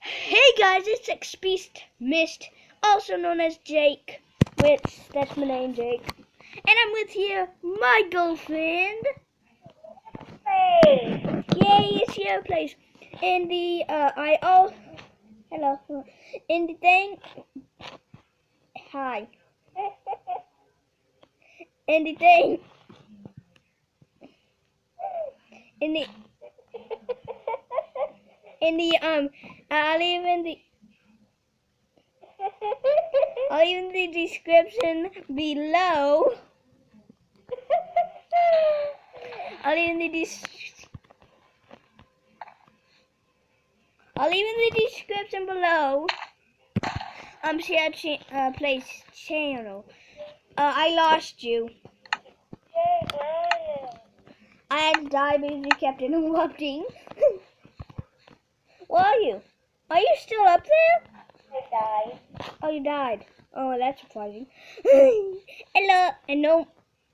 Hey guys, it's XBeast Mist, also known as Jake, which that's my name, Jake. And I'm with here my girlfriend. Hey. Yay, it's your place. In the hello. In the thing, hi. In the thing, in the I'll leave in the description below. I'll leave in the description below. Share place channel. I lost you. I had to die because you kept interrupting. Where are you? Are you still up there? I died. Oh, you died. Oh, that's surprising. Hello. And no.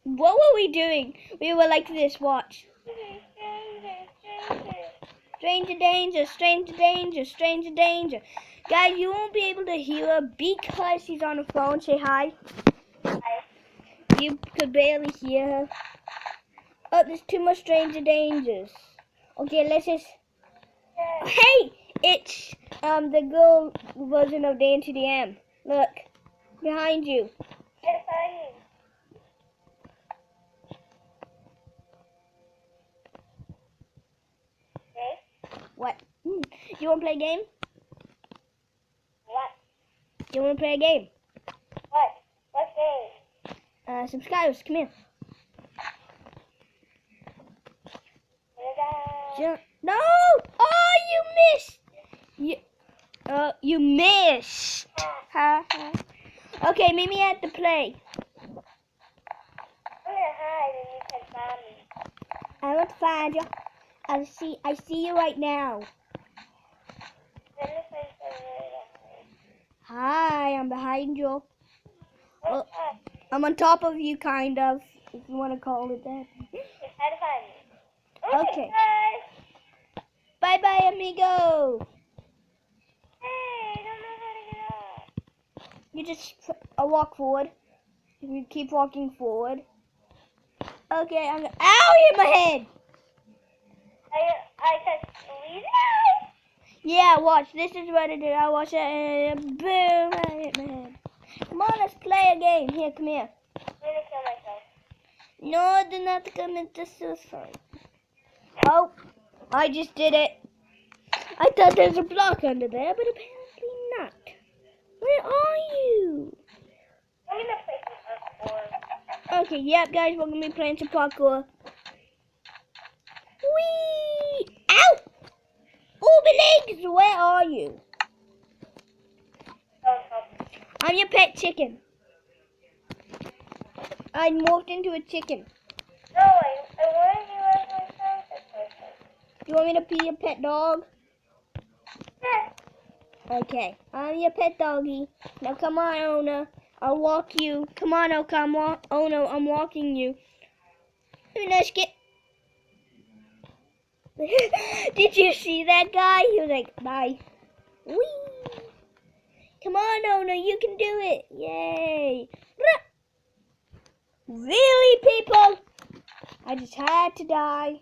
What were we doing? We were like this. Watch. Stranger danger, stranger danger, stranger danger. Guys, you won't be able to hear her because she's on the phone. Say hi. Hi. You could barely hear her. Oh, there's too much stranger dangers. Okay, let's just... Hey! It's the girl version of Dan to the M. Look. Behind you. It's funny. Okay. What? You wanna play a game? What? You wanna play a game? What? What game? Subscribers, come here. No! Oh, you missed! You missed! Ha ha. Okay, meet me at the play. I'm gonna hide and you can find me. I want to find you. I see you right now. Then this is the way Hi, I'm behind you. Well, What's up? I'm on top of you, kind of, if you want to call it that. Just how to find me. Okay. Guys. Bye bye, amigo. Hey, I don't know how to get up. You just walk forward. You keep walking forward. Okay, I'm gonna. Ow! Hit my head. I touched Louise now. Yeah, watch. This is what I did. I watch it and boom! I hit my head. Come on, let's play a game. Here, come here. I'm gonna kill myself. No, do not commit the suicide. Oh, I just did it. I thought there's a block under there, but apparently not. Where are you? I'm gonna play some parkour. Okay, yep, guys, we're gonna be playing some parkour. Whee! Ow! Oh, my legs! Where are you? I'm your pet chicken. I morphed into a chicken. No, I wanted you as my friend. You want me to be your pet dog? Yeah. Okay, I'm your pet doggy. Now come on, Ona. I'll walk you. Come on, Ona, I'm walking you. Let's get... Did you see that guy? He was like, bye. Whee! Come on, Ona, you can do it. Yay. Really, people? I just had to die.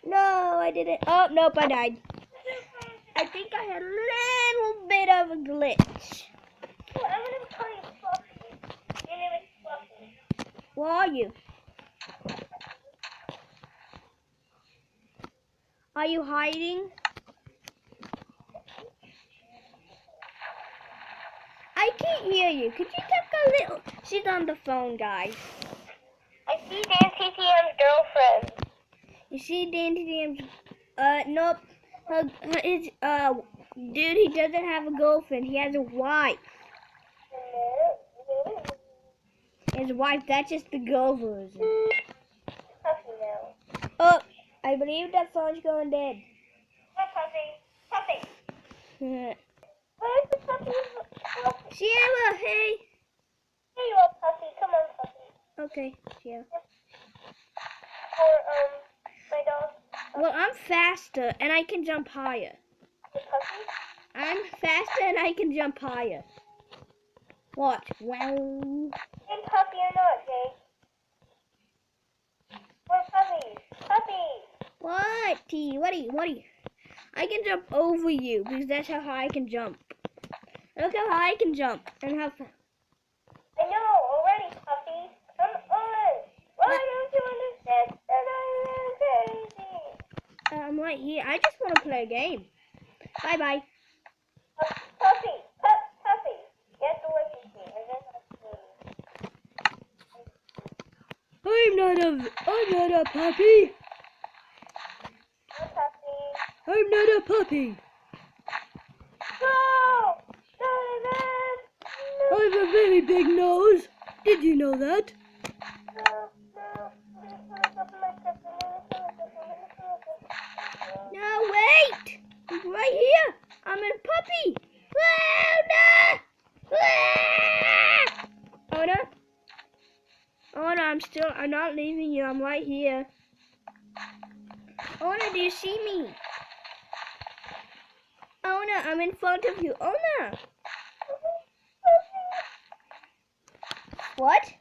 No, I didn't. Oh, nope, I died. I think I had a little bit of a glitch. I'm gonna call you Fluffy. Your name is Fluffy. Where are you? Are you hiding? I can't hear you. Could you take a little... She's on the phone, guys. I see Dan TTM's girlfriend. You see Dandy Dam's... Nope. Dude, he doesn't have a girlfriend. He has a wife. His wife, that's just the girl version. Puffy now. Oh, I believe that phone's going dead. Hi, Puffy. Puffy. Where's the puppy? Puffy. Sierra, hey. Here you are, Puffy. Come on, Puffy. Okay, Sierra. Or, my dog. Well, I'm faster and I can jump higher. Hey, puppy. I'm faster and I can jump higher. Watch. Wow. Hey, puppy or not, Jake? We're puppies. Puppies. What? T? What are you? I can jump over you because that's how high I can jump. Look how high I can jump and how fast. I know already, puppy. Come on. Why don't you understand that I am crazy? I'm right here. I just want to play a game. Bye bye. Puppy. Puppy. You have to listen to me. And then I'm not a puppy. no puppy. I'm not a puppy. No! No, I have a very big nose. Did you know that? No, wait! I'm right here. I'm a puppy. Oh no! Oh no! I'm not leaving you. I'm right here. Oh no! Do you see me? Oh no! I'm in front of you. Oh no! What?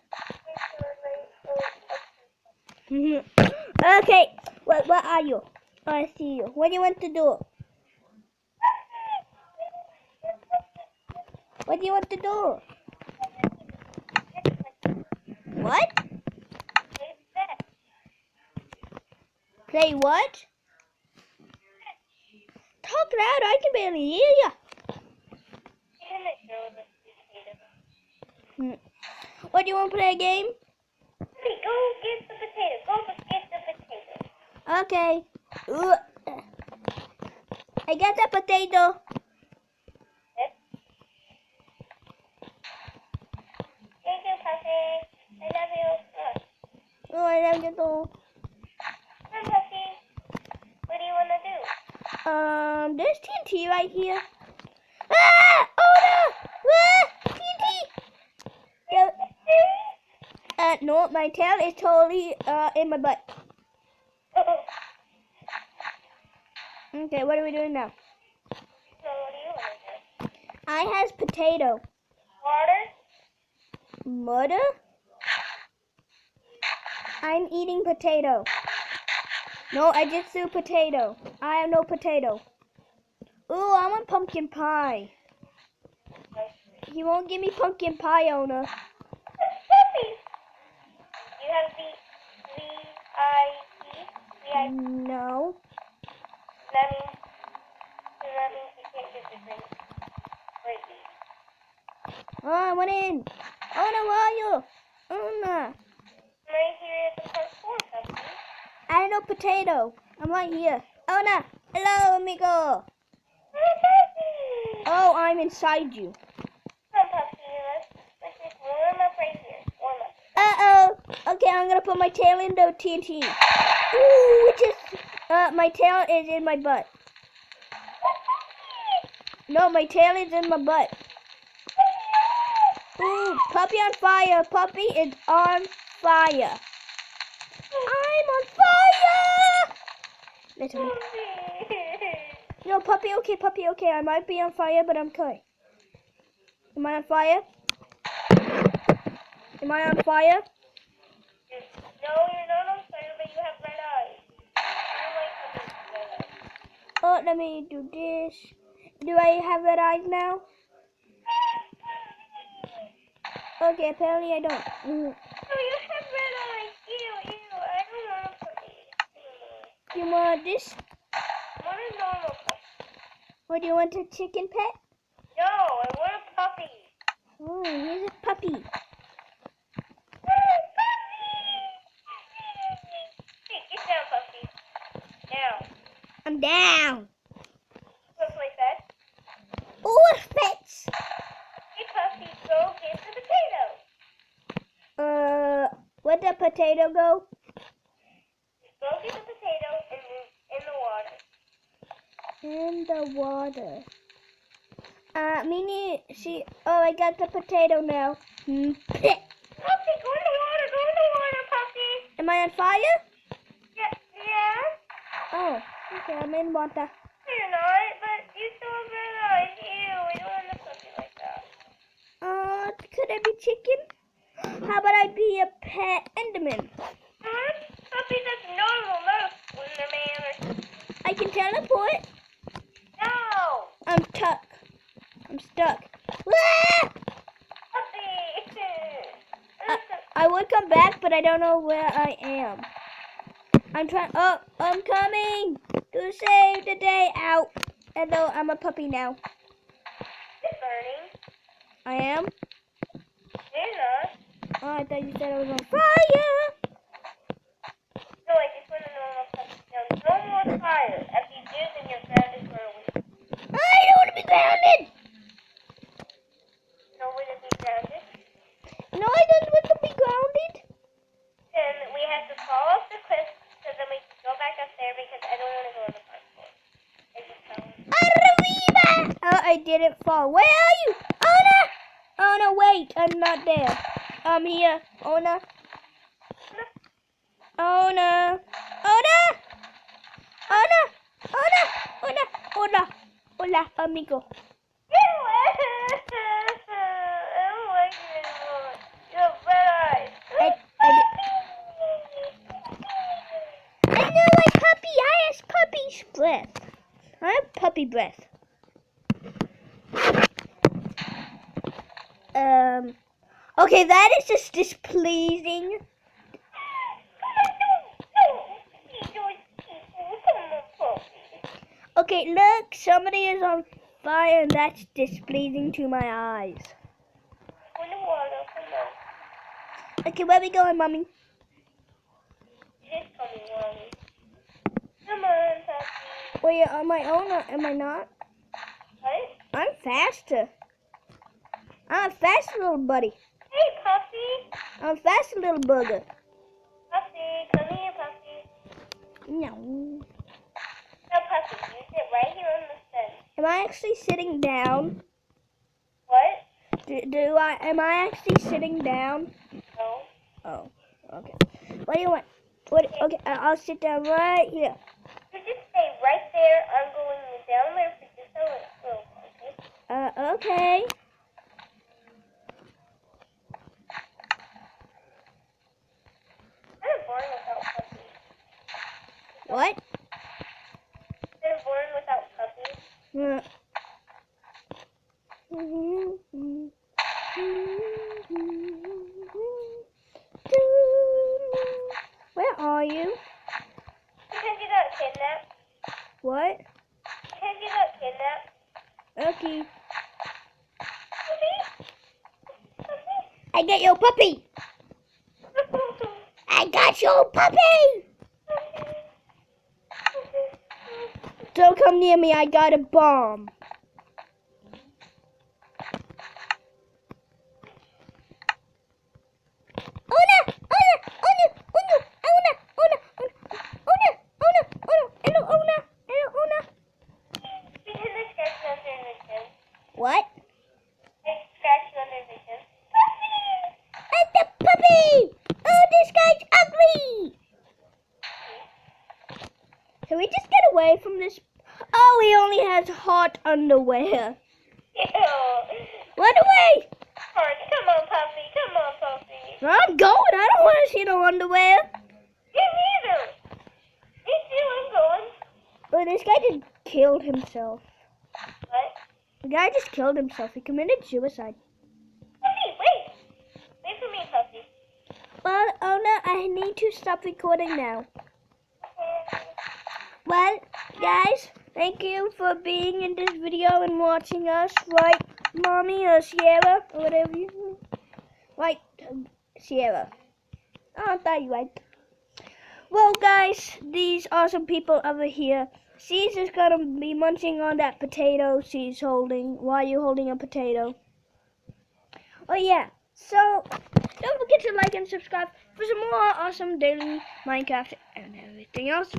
Okay. What are you? Oh, I see you. What do you want to do? What do you want to do? What? Play what? Talk loud. I can barely hear you. What do you want to play a game? Go get the potato. Go get the potato. Okay. I got the potato. Thank you, Puffy. I love you. Oh, I love you too. Come, Puffy. What do you want to do? There's TNT right here. Ah! Oh no! Ah! TNT! Yeah. No, my tail is totally in my butt. Okay, what are we doing now? So what do you want to do? I has potato. Water? Mother? I'm eating potato. No, I just threw potato. I have no potato. Ooh, I want pumpkin pie. You won't give me pumpkin pie, owner. Puppy! You have V-I-E? No. That means you can't get the green. Oh, I went in. Oh no, where are you? Oh no. I'm right here at the parkour, Puppy. I have no potato. I'm right here. Oh no. Hello, amigo. Oh, I'm inside you. Come, Puppy. Let's just warm up right here. Warm up. Uh-oh. Okay, I'm gonna put my tail in the TNT. Ooh, my tail is in my butt. No, my tail is in my butt. Ooh, puppy on fire. Puppy is on fire. I'm on fire! Listen me. No, puppy, okay. I might be on fire, but I'm okay. Am I on fire? Am I on fire? No, you're not on fire, but you have red eyes. Oh, let me do this. Do I have red eyes now? Okay, apparently I don't. Oh, you have red eyes. Ew. I don't want a puppy. You want this? I want a normal puppy. Or do you want a chicken pet? No, I want a puppy. Oh, here's a puppy. Hey, get down, puppy. Down. I'm down. Wanna play fetch? Oh, a fetch. Hey, puppy, go get the potato. Where'd the potato go? Go get the potato in the water. In the water. Oh, I got the potato now. Puppy, go in the water, puppy. Am I on fire? Yeah. Oh, Oh, okay, I'm in water. You're not, but you still have red eyes. Ew, we don't want a puppy like that. Could I be chicken? How about I be a pet Enderman? Puppy, that's normal, not a Slenderman or something. I can teleport. No! I'm stuck. I'm stuck. Ah! Puppy! I would come back, but I don't know where I am. I'm trying. Oh, I'm coming to save the day. Out. Hello, I'm a puppy now. It's burning. I am. You're not. Oh, I thought you said I was on fire. No, I just want to know what puppy down. No more fire. If you do, then you're grounded for a week. I don't want to be grounded. No way to be grounded. No, I don't want to be grounded. Then we have to fall off the cliff so then we can go back up there because I don't want to go on the parkour. I just fell. Arriba! Oh, I didn't fall. Where are you? Oh no! Oh no, wait, I'm not there. I'm here. Oh no. Oh no. Oh no! Oh no! Oh no! Oh no! Hola! Hola, amigo. I don't like you anymore. You have red eyes. I know like puppy. I have puppy's breath. I have puppy breath. Okay, that is just displeasing. Okay, look, somebody is on fire and that's displeasing to my eyes. Okay, where we going, mommy? Come on, puppy. Wait, am I on or am I not? What? I'm faster. I'm a fast little buddy. Hey, puppy. I'm a fast little bugger. Puppy, come here, puppy. No. No, puppy, you sit right here on the fence. Am I actually sitting down? What? Am I actually sitting down? No. Oh, okay. What do you want? Okay, I'll sit down right here. You just stay right there. I'm going down there for just a little, okay? Okay. Kind of boring without puppies. What? Kind of boring without puppies. Where are you? Because you got kidnapped. What? Because you got kidnapped. Okay. Puppy? Puppy? I got your puppy. I got your puppy. Don't come near me. I got a bomb. Oh no! Oh no! Oh no! Oh no! Oh no! Oh no! Oh no! Oh no! Oh no! Hello! Oh no! Hello! Oh no! Because I scratched you under the chin. What? I scratched you under the chin. Puppy! I'm the puppy! Oh, this guy's ugly! Can we just get away from this? Oh, he only has hot underwear. Ew. Run away! Alright, come on, puppy. Come on, puppy. I'm going. I don't want to see no underwear. Me neither. Me too, I'm going. Oh, this guy just killed himself. What? The guy just killed himself. He committed suicide. Puppy, wait. Wait for me, puppy. Well, oh no, I need to stop recording now. Well, guys, thank you for being in this video and watching us, right, Mommy or Sierra, or whatever you right, Sierra. Oh, I thought you right. Well, guys, these awesome people over here. She's just gonna be munching on that potato she's holding. Why are you holding a potato? Oh yeah, so don't forget to like and subscribe for some more awesome daily Minecraft and everything else.